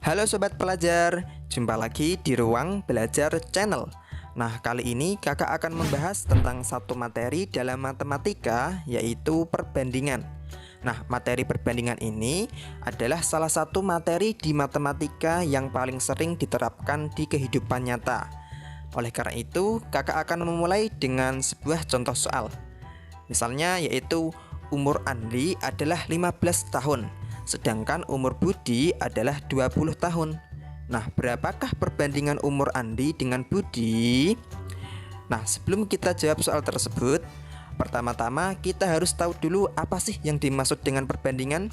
Halo sobat pelajar, jumpa lagi di Ruang Belajar Channel. Nah, kali ini kakak akan membahas tentang satu materi dalam matematika, yaitu perbandingan. Nah, materi perbandingan ini adalah salah satu materi di matematika yang paling sering diterapkan di kehidupan nyata. Oleh karena itu, kakak akan memulai dengan sebuah contoh soal. Misalnya yaitu umur Andi adalah 15 tahun, sedangkan umur Budi adalah 20 tahun. Nah, berapakah perbandingan umur Andi dengan Budi? Nah, sebelum kita jawab soal tersebut, pertama-tama kita harus tahu dulu apa sih yang dimaksud dengan perbandingan.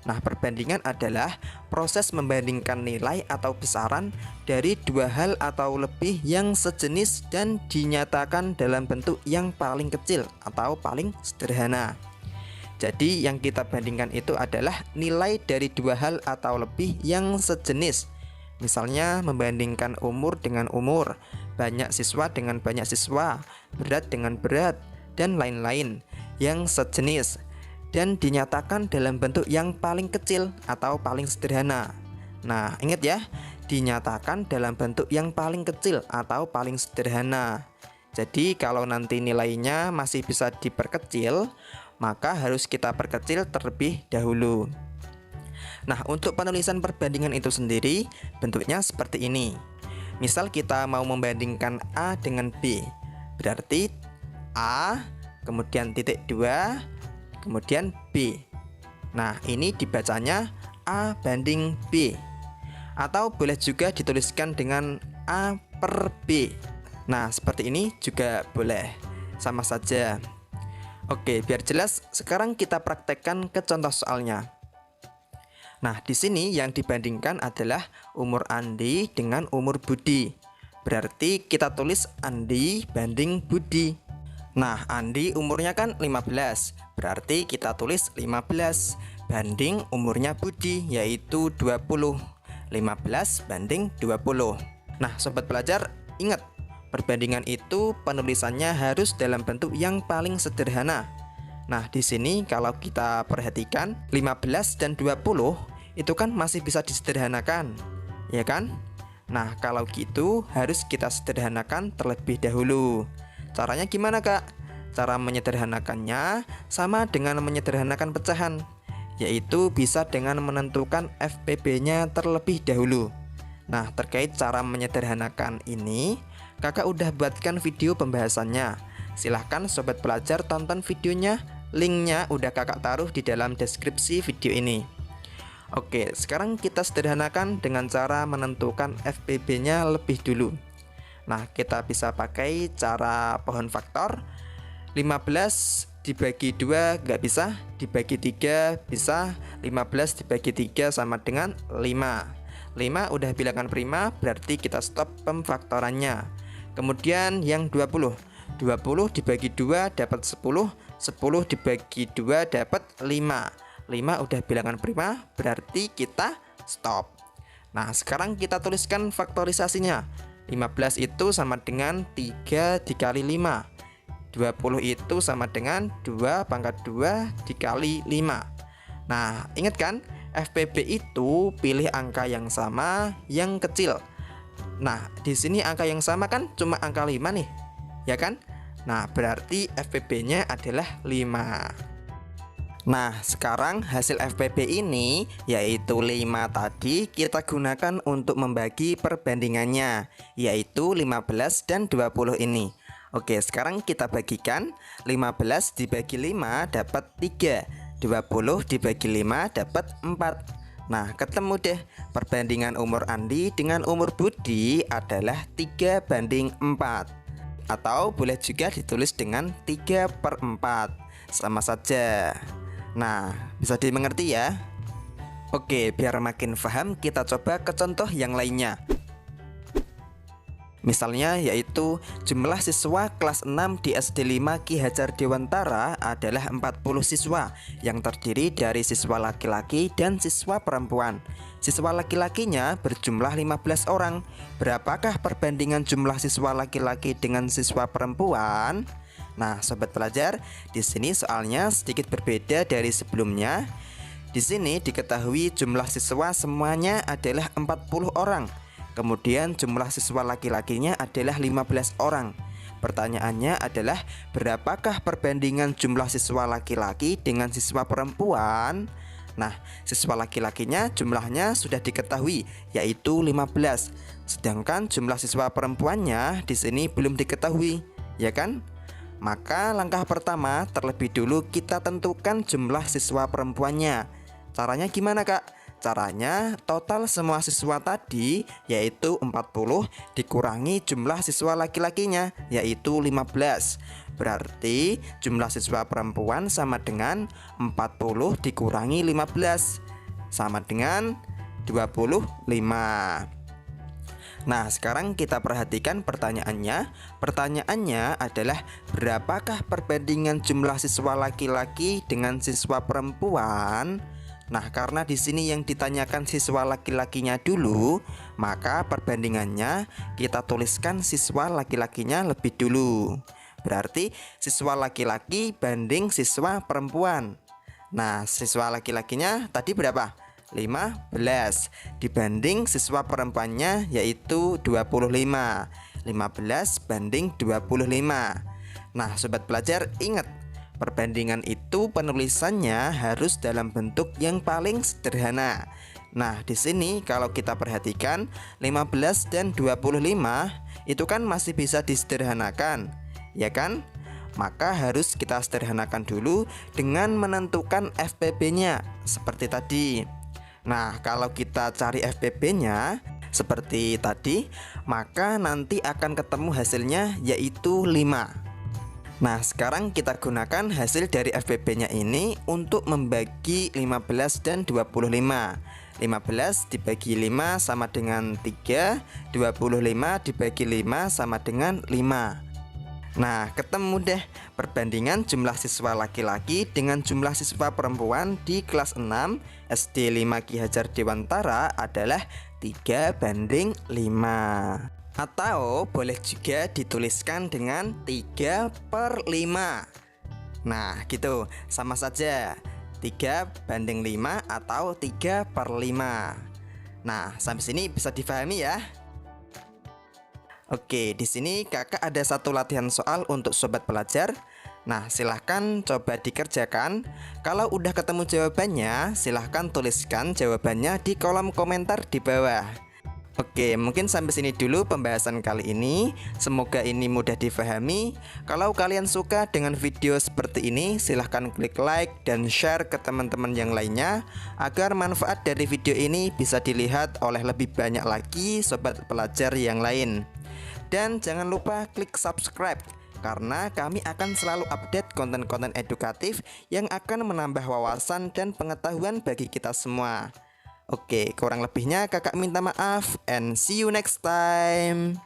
Nah, perbandingan adalah proses membandingkan nilai atau besaran dari dua hal atau lebih yang sejenis dan dinyatakan dalam bentuk yang paling kecil atau paling sederhana. Jadi yang kita bandingkan itu adalah nilai dari dua hal atau lebih yang sejenis. Misalnya membandingkan umur dengan umur, banyak siswa dengan banyak siswa, berat dengan berat, dan lain-lain yang sejenis dan dinyatakan dalam bentuk yang paling kecil atau paling sederhana. Nah, ingat ya, dinyatakan dalam bentuk yang paling kecil atau paling sederhana. Jadi kalau nanti nilainya masih bisa diperkecil, maka harus kita perkecil terlebih dahulu. Nah, untuk penulisan perbandingan itu sendiri bentuknya seperti ini. Misal kita mau membandingkan A dengan B, berarti A, kemudian titik 2, kemudian B. Nah, ini dibacanya A banding B, atau boleh juga dituliskan dengan A per B. Nah, seperti ini juga boleh, sama saja. Oke, biar jelas, sekarang kita praktekkan ke contoh soalnya. Nah, di sini yang dibandingkan adalah umur Andi dengan umur Budi. Berarti kita tulis Andi banding Budi. Nah, Andi umurnya kan 15, berarti kita tulis 15 banding umurnya Budi, yaitu 20. 15 banding 20. Nah, sobat pelajar, ingat, perbandingan itu penulisannya harus dalam bentuk yang paling sederhana. Nah, di sini kalau kita perhatikan 15 dan 20 itu kan masih bisa disederhanakan, ya kan? Nah, kalau gitu harus kita sederhanakan terlebih dahulu. Caranya gimana, Kak? Cara menyederhanakannya sama dengan menyederhanakan pecahan, yaitu bisa dengan menentukan FPB-nya terlebih dahulu. Nah, terkait cara menyederhanakan ini, kakak udah buatkan video pembahasannya. Silahkan sobat pelajar tonton videonya, linknya udah kakak taruh di dalam deskripsi video ini. Oke, sekarang kita sederhanakan dengan cara menentukan FPB-nya lebih dulu. Nah, kita bisa pakai cara pohon faktor. 15 dibagi 2 nggak bisa, dibagi 3 bisa. 15 dibagi 3 sama dengan 5. 5 udah bilangan prima, berarti kita stop pemfaktorannya. Kemudian yang 20 dibagi 2 dapat 10. 10 dibagi 2 dapat 5. 5 udah bilangan prima, berarti kita stop. Nah, sekarang kita tuliskan faktorisasinya. 15 itu sama dengan 3 dikali 5. 20 itu sama dengan 2 pangkat 2 dikali 5. Nah, ingat kan? FPB itu pilih angka yang sama, yang kecil. Nah, di sini angka yang sama kan cuma angka 5 nih, ya kan? Nah, berarti FPB-nya adalah 5. Nah, sekarang hasil FPB ini, yaitu 5 tadi, kita gunakan untuk membagi perbandingannya, yaitu 15 dan 20 ini. Oke, sekarang kita bagikan. 15 dibagi 5 dapat 3. 20 dibagi 5 dapat 4. Nah, ketemu deh. Perbandingan umur Andi dengan umur Budi adalah 3 banding 4. Atau boleh juga ditulis dengan 3 per 4. Sama saja. Nah, bisa dimengerti ya? Oke, biar makin paham, kita coba ke contoh yang lainnya. Misalnya yaitu jumlah siswa kelas 6 di SD 5 Ki Hajar Dewantara adalah 40 siswa yang terdiri dari siswa laki-laki dan siswa perempuan. Siswa laki-lakinya berjumlah 15 orang. Berapakah perbandingan jumlah siswa laki-laki dengan siswa perempuan? Nah, sobat pelajar, di sini soalnya sedikit berbeda dari sebelumnya. Di sini diketahui jumlah siswa semuanya adalah 40 orang. Kemudian jumlah siswa laki-lakinya adalah 15 orang. Pertanyaannya adalah berapakah perbandingan jumlah siswa laki-laki dengan siswa perempuan? Nah, siswa laki-lakinya jumlahnya sudah diketahui, yaitu 15. Sedangkan jumlah siswa perempuannya di sini belum diketahui, ya kan? Maka langkah pertama terlebih dulu kita tentukan jumlah siswa perempuannya. Caranya gimana, Kak? Caranya total semua siswa tadi yaitu 40 dikurangi jumlah siswa laki-lakinya yaitu 15. Berarti jumlah siswa perempuan sama dengan 40 dikurangi 15 sama dengan 25. Nah, sekarang kita perhatikan pertanyaannya. Pertanyaannya adalah berapakah perbandingan jumlah siswa laki-laki dengan siswa perempuan? Nah, karena di sini yang ditanyakan siswa laki-lakinya dulu, maka perbandingannya kita tuliskan siswa laki-lakinya lebih dulu. Berarti siswa laki-laki banding siswa perempuan. Nah, siswa laki-lakinya tadi berapa? 15 dibanding siswa perempuannya yaitu 25. 15 banding 25. Nah, sobat pelajar ingat, perbandingan itu penulisannya harus dalam bentuk yang paling sederhana. Nah, di sini kalau kita perhatikan 15 dan 25 itu kan masih bisa disederhanakan, ya kan? Maka harus kita sederhanakan dulu dengan menentukan FPB-nya seperti tadi. Nah, kalau kita cari FPB-nya seperti tadi, maka nanti akan ketemu hasilnya yaitu 5. Nah, sekarang kita gunakan hasil dari FPB-nya ini untuk membagi 15 dan 25. 15 dibagi 5 sama dengan 3, 25 dibagi 5 sama dengan 5. Nah, ketemu deh perbandingan jumlah siswa laki-laki dengan jumlah siswa perempuan di kelas 6 SD 5 Ki Hajar Dewantara adalah 3:5. Atau boleh juga dituliskan dengan 3/5. Nah, gitu, sama saja 3:5 atau 3/5. Nah, sampai sini bisa difahami ya. Oke, di sini kakak ada satu latihan soal untuk sobat pelajar. Nah, silahkan coba dikerjakan. Kalau udah ketemu jawabannya, silahkan tuliskan jawabannya di kolom komentar di bawah. Oke, mungkin sampai sini dulu pembahasan kali ini. Semoga ini mudah difahami. Kalau kalian suka dengan video seperti ini, silahkan klik like dan share ke teman-teman yang lainnya, agar manfaat dari video ini bisa dilihat oleh lebih banyak lagi sobat pelajar yang lain. Dan jangan lupa klik subscribe, karena kami akan selalu update konten-konten edukatif yang akan menambah wawasan dan pengetahuan bagi kita semua. Oke, kurang lebihnya kakak minta maaf, and see you next time.